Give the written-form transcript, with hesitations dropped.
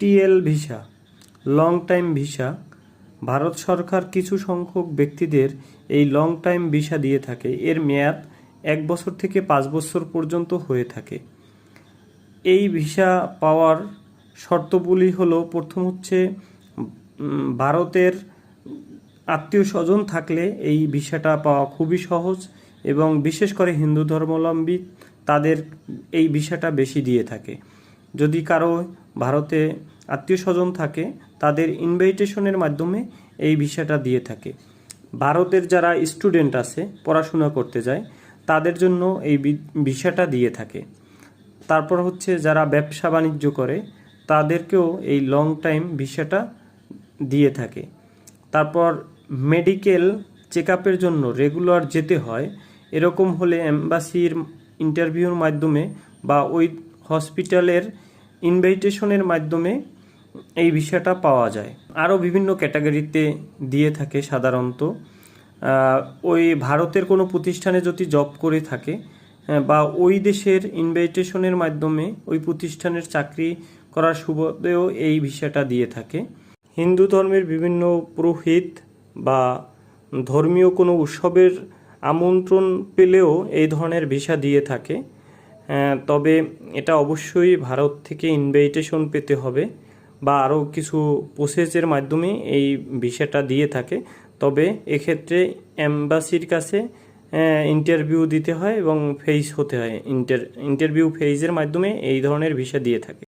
TL visa, long time visa. Bharat সরকার কিছু সংখ্যক ব্যক্তিদের এই লং টাইম ভিসা দিয়ে থাকে। এর মেয়াদ 1 বছর থেকে 5 বছর পর্যন্ত হয়ে থাকে। এই ভিসা পাওয়ার শর্তগুলি হলো, প্রথম হচ্ছে ভারতের আত্মীয় স্বজন থাকলে এই ভিসাটা পাওয়া খুবই সহজ, এবং বিশেষ করে হিন্দু ধর্মাবলম্বী তাদের এই ভিসাটা বেশি দিয়ে থাকে। যদি কারো ভারতে আত্মীয় স্বজন থাকে তাদের ইনভাইটেশনের মাধ্যমে এই ভিসাটা দিয়ে থাকে। ভারতের যারা স্টুডেন্ট আছে, পড়াশোনা করতে যায়, তাদের জন্য এই ভিসাটা দিয়ে থাকে। তারপর হচ্ছে যারা ব্যবসা বাণিজ্য করে তাদেরকেও এই লং টাইম ভিসাটা দিয়ে থাকে। তারপর মেডিকেল চেক আপের জন্য রেগুলার যেতে হয়, এরকম হলে এম্বাসির ইন্টারভিউর মাধ্যমে বা ওই হসপিটালের ইনভাইটেশনের মাধ্যমে এই ভিসাটা পাওয়া যায়। আরও বিভিন্ন ক্যাটাগরিতে দিয়ে থাকে সাধারণত। ওই ভারতের কোনো প্রতিষ্ঠানে যদি জব করে থাকে বা ওই দেশের ইনভাইটেশনের মাধ্যমে ওই প্রতিষ্ঠানের চাকরি করার সুবাদেও এই ভিসাটা দিয়ে থাকে। হিন্দু ধর্মের বিভিন্ন পুরোহিত বা ধর্মীয় কোনো উৎসবের আমন্ত্রণ পেলেও এই ধরনের ভিসা দিয়ে থাকে। তবে এটা অবশ্যই ভারত থেকে ইনভাইটেশন পেতে হবে বা আরও কিছু প্রসেসের মাধ্যমে এই ভিসাটা দিয়ে থাকে। তবে এক্ষেত্রে এম্বাসির কাছে ইন্টারভিউ দিতে হয় এবং ফেস হতে হয়। ইন্টারভিউ ফেজের মাধ্যমে এই ধরনের ভিসা দিয়ে থাকে।